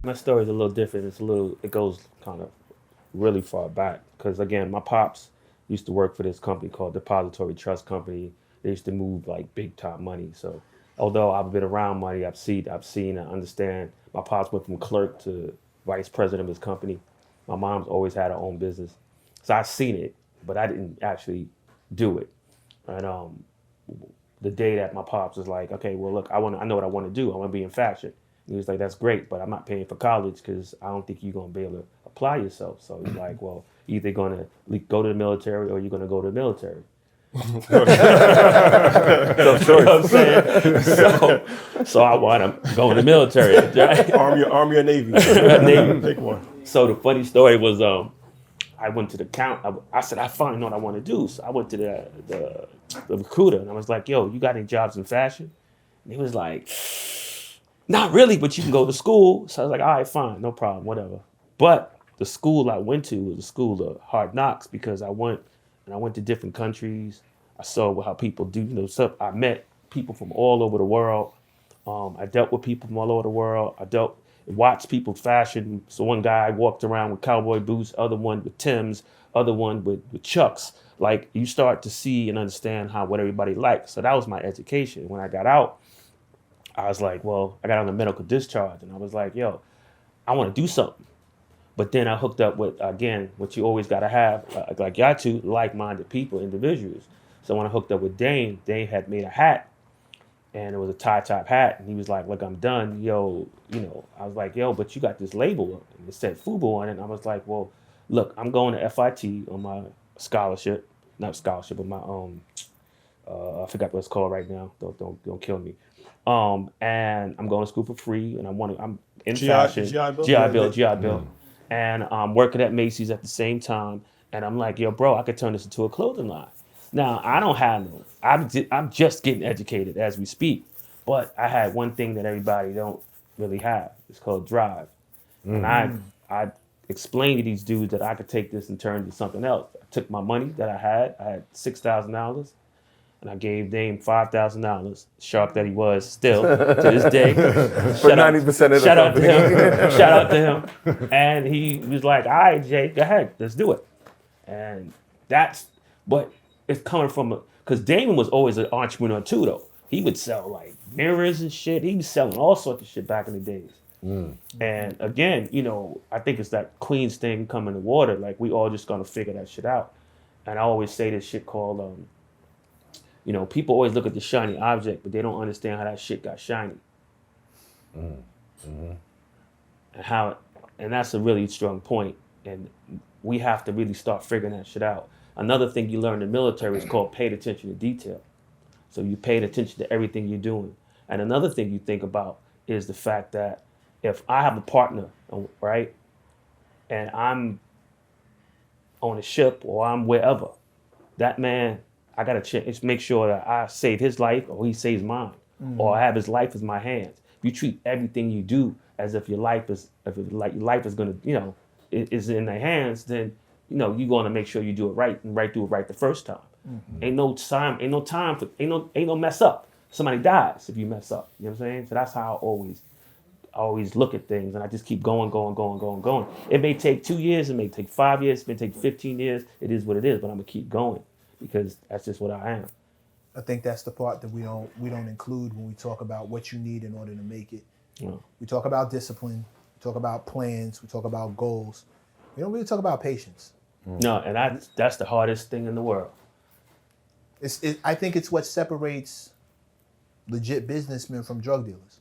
My story's a little different. It goes kind of really far back. Because again, my pops used to work for this company called Depository Trust Company. They used to move like big time money. So although I've been around money, I understand. My pops went from clerk to vice president of his company. My mom's always had her own business. So I've seen it, but I didn't actually do it. And the day that my pops was like, okay, well, look, I know what I want to do. I want to be in fashion. And he was like, that's great, but I'm not paying for college because I don't think you're going to be able to apply yourself. So he's like, well, either going to go to the military or you're going to go to the military. So, you know what I'm saying? So I want to go in the military. Right? Army or Navy? Navy. Pick one. So the funny story was, I went to the I said, I finally know what I want to do. So I went to the recruiter and I was like, yo, you got any jobs in fashion? And he was like, not really, but you can go to school. So I was like, all right, fine, no problem, whatever. But the school I went to was a school of hard knocks because I went to different countries. I saw how people do, stuff. I met people from all over the world. I dealt with people from all over the world. Watched people fashion. So one guy walked around with cowboy boots, other one with Timbs, other one with Chucks. Like you start to see and understand what everybody likes. So that was my education. When I got out, I was like, well, I got on a medical discharge and I was like, yo, I want to do something. But then I hooked up with, again, what you always got to have, like y'all two, like-minded people, individuals. So when I hooked up with Dane had made a hat and it was a tie-top hat. And he was like, look, I'm done. Yo, I was like, yo, but you got this label. And it said FUBU on it. And I was like, well, look, I'm going to FIT on my scholarship. Not scholarship, but my, I forgot what it's called right now. Don't kill me. And I'm going to school for free. And I'm in fashion. GI Bill. And I'm working at Macy's at the same time. And I'm like, yo, bro, I could turn this into a clothing line. Now, I don't have no, I'm just getting educated as we speak. But I had one thing that everybody don't really have. It's called drive. Mm-hmm. And I explained to these dudes that I could take this and turn it into something else. I took my money that I had $6,000, and I gave Dame $5,000, sharp that he was still to this day. For 90% of the shout company. Shout out to him. And he was like, all right, Jay, go ahead, let's do it. And but it's coming from, because Damon was always an entrepreneur too, though. He would sell like mirrors and shit. He was selling all sorts of shit back in the days. And again, I think it's that Queens thing coming to water. Like we all just gonna figure that shit out. And I always say this shit called, people always look at the shiny object, but they don't understand how that shit got shiny. Mm-hmm. And that's a really strong point. And we have to really start figuring that shit out. Another thing you learn in the military is called paid attention to detail. So you paid attention to everything you're doing. And another thing you think about is the fact that if I have a partner, right, and I'm on a ship or I'm wherever, that man, I got to make sure that I save his life or he saves mine, or I have his life in my hands. If you treat everything you do as if your life is going to, is in their hands, then you're going to make sure you do it right and do it right the first time. Mm-hmm. Ain't no mess up. Somebody dies if you mess up. You know what I'm saying? So that's how I always look at things, and I just keep going. It may take 2 years, it may take 5 years, it may take 15 years. It is what it is, but I'm gonna keep going because that's just what I am. I think that's the part that we don't include when we talk about what you need in order to make it. Yeah. We talk about discipline, we talk about plans, we talk about goals. We don't really talk about patience. No, and that's the hardest thing in the world. I think it's what separates legit businessmen from drug dealers.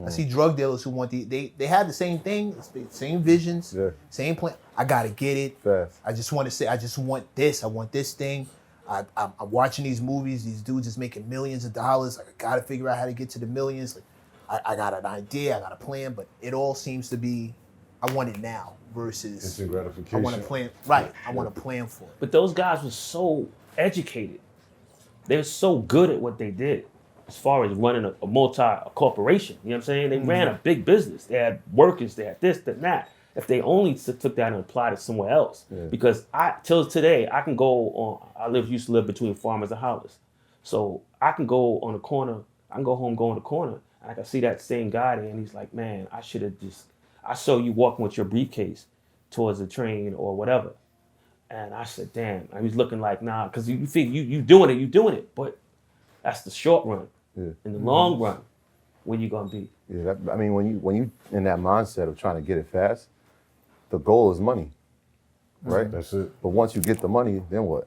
I see drug dealers who want they have the same thing, same visions, same plan. I gotta get it. Fast. I just want to say, I just want this. I want this thing. I'm watching these movies. These dudes is making millions of dollars. Like, I gotta figure out how to get to the millions. Like, I got an idea. I got a plan, but it all seems to be, I want it now versus instant gratification. I want to plan. Right. I want to plan for it. But those guys were so educated. They're so good at what they did. As far as running a corporation, you know what I'm saying? They ran a big business. They had workers, they had this, that. If they only took that and applied it somewhere else. Yeah. Because till today, I can go on, used to live between Farmers and Howlers. So I can go on the corner, I can go home, go on the corner, and I can see that same guy there, and he's like, man, I I saw you walking with your briefcase towards the train or whatever. And I said, damn. I was looking like, nah, because you figure you doing it. But that's the short run. Yeah. In the long run, where you gonna be? Yeah, I mean, when you in that mindset of trying to get it fast, the goal is money, right? That's it. But once you get the money, then what?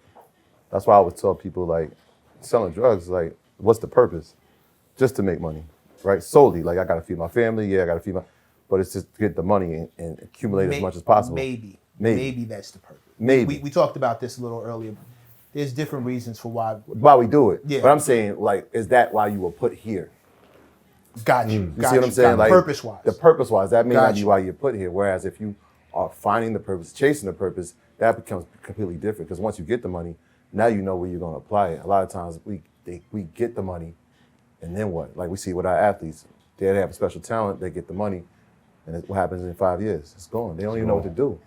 That's why I would tell people, like, selling drugs, like, what's the purpose? Just to make money, right? Solely, like, I gotta feed my family, yeah, I gotta feed but it's just to get the money and accumulate as much as possible. Maybe that's the purpose. Maybe. We talked about this a little earlier. There's different reasons for why we do it. Yeah. But I'm saying, like, is that why you were put here? Got you. You see what I'm saying? Like, purpose-wise. The purpose-wise, that may not be you. why you're put here. Whereas if you are finding the purpose, chasing the purpose, that becomes completely different. Because once you get the money, now you know where you're going to apply it. A lot of times we get the money, and then what? Like we see with our athletes, they have a special talent, they get the money, and what happens in 5 years? It's gone. They don't even know what to do,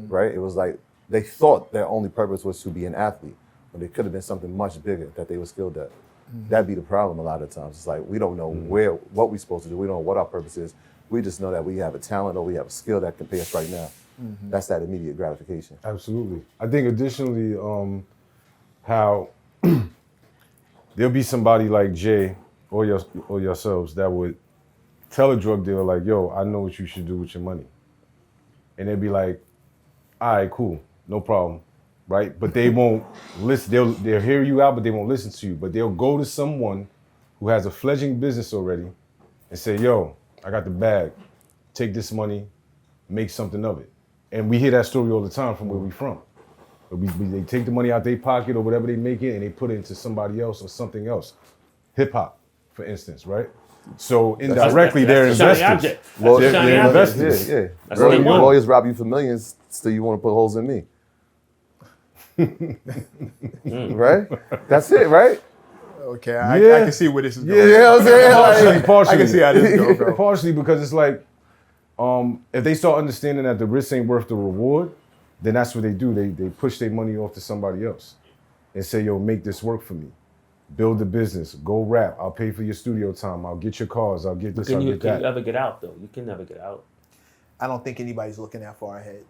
right? It was like they thought their only purpose was to be an athlete, but it could have been something much bigger that they were skilled at. That'd be the problem a lot of times. It's like we don't know what we're supposed to do. We don't know what our purpose is. We just know that we have a talent or we have a skill that can pay us right now. That's that immediate gratification. Absolutely. I think additionally, how there'll be somebody like Jay or yourselves that would tell a drug dealer like, yo, I know what you should do with your money. And they'd be like, all right, cool, no problem, right? But they won't listen. They'll hear you out, but they won't listen to you. But they'll go to someone who has a fledgling business already and say, yo, I got the bag. Take this money, make something of it. And we hear that story all the time from where we from. They take the money out their pocket or whatever they make it and they put it into somebody else or something else. Hip hop, for instance, right? So indirectly, they're investors. They're investors. Yeah. That's what they want. Lawyers rob you for millions, still you want to put holes in me. Right? That's it, right? Okay, I can see where this is going. Yeah, you know what I'm saying? Partially. I can see how this is going, bro. Partially because it's like, if they start understanding that the risk ain't worth the reward, then that's what they do. They push their money off to somebody else and say, yo, make this work for me. Build a business, go rap, I'll pay for your studio time, I'll get your cars, I'll get this, I'll get that. Can you ever get out though? You can never get out. I don't think anybody's looking that far ahead.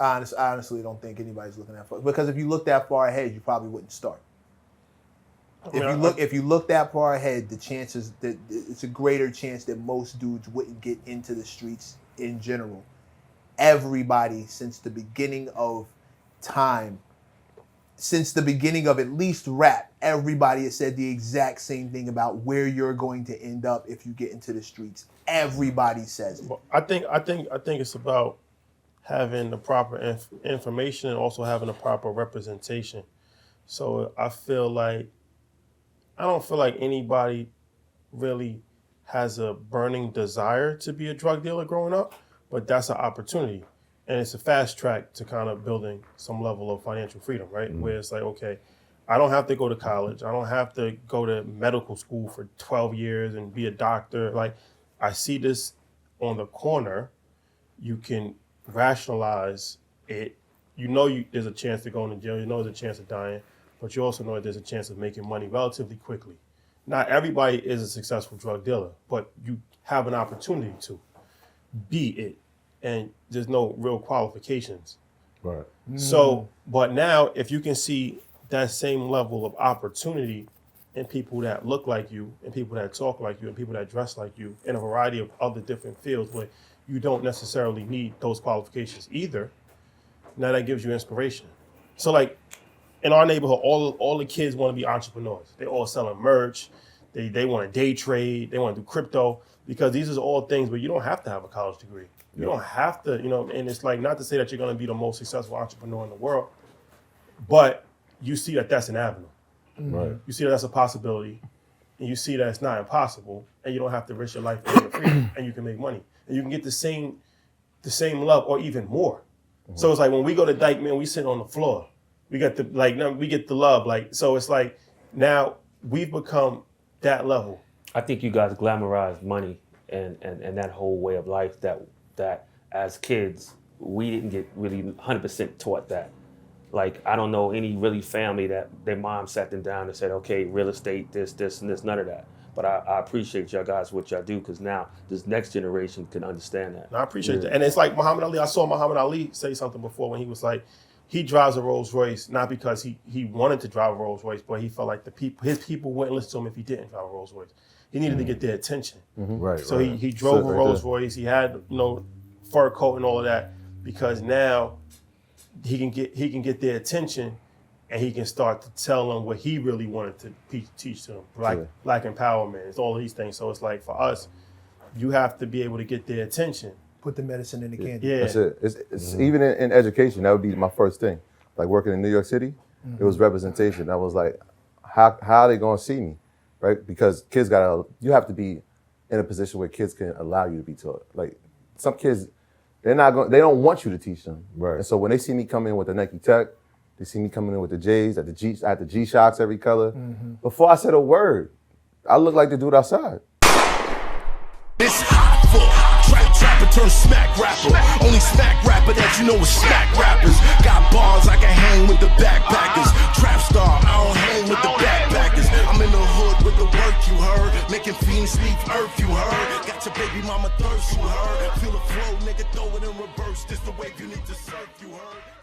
I honestly don't think anybody's looking that far. Because if you look that far ahead, you probably wouldn't start. If you look that far ahead, the chances that it's a greater chance that most dudes wouldn't get into the streets in general. Everybody since the beginning of time, since the beginning of at least rap, everybody has said the exact same thing about where you're going to end up if you get into the streets. Everybody says it. Well, I think it's about having the proper information and also having the proper representation. So I don't feel like anybody really has a burning desire to be a drug dealer growing up, but that's an opportunity. And it's a fast track to kind of building some level of financial freedom, right? Mm-hmm. Where it's like, okay, I don't have to go to college. I don't have to go to medical school for 12 years and be a doctor. Like, I see this on the corner. You can rationalize it. You know there's a chance to go into jail. You know there's a chance of dying. But you also know that there's a chance of making money relatively quickly. Not everybody is a successful drug dealer, but you have an opportunity to be it. And there's no real qualifications. Right. So, but now if you can see that same level of opportunity in people that look like you and people that talk like you and people that dress like you in a variety of other different fields where you don't necessarily need those qualifications either, now that gives you inspiration. So like in our neighborhood, all the kids want to be entrepreneurs. They all selling merch. They want to day trade. They want to do crypto because these are all things where you don't have to have a college degree. You don't have to, and it's like not to say that you're going to be the most successful entrepreneur in the world, but you see that that's an avenue. Right. You see that that's a possibility, and you see that it's not impossible, and you don't have to risk your life for your freedom, and you can make money, and you can get the same love or even more. Mm-hmm. So it's like when we go to Dyke, man, we sit on the floor. We get the love, so it's like now we've become that level. I think you guys glamorize money and that whole way of life that as kids, we didn't get really 100% taught that. Like, I don't know any really family that their mom sat them down and said, okay, real estate, this, and this, none of that. But I appreciate y'all guys what y'all do because now this next generation can understand that. And I appreciate that. And it's like Muhammad Ali. I saw Muhammad Ali say something before when he was like, he drives a Rolls Royce not because he wanted to drive a Rolls Royce, but he felt like his people wouldn't listen to him if he didn't drive a Rolls Royce. He needed to get their attention. Right. So he drove a Rolls Royce. He had fur coat and all of that because now he can get their attention. And he can start to tell them what he really wanted to teach them, black empowerment. It's all of these things. So it's like for us, you have to be able to get their attention. Put the medicine in the candy. Yeah, That's it. It's even in education, that would be my first thing. Like working in New York City, it was representation. I was like, how are they gonna see me, right? Because you have to be in a position where kids can allow you to be taught. Like some kids, they don't want you to teach them. Right. And so when they see me come in with the Nike Tech, they see me coming in with the J's, I had the G-Shocks every color. Before I said a word, I look like the dude outside. It's hot for trapper turn smack rapper. Only smack rapper that you know is smack rappers. Got bars, I can hang with the backpackers. Trap star, I don't hang with the backpackers. I'm in the hood with the work, you heard. Making fiends leave earth, you heard. Got your baby mama thirst, you heard. Feel the flow, nigga, throw it in reverse. This the wave you need to surf, you heard.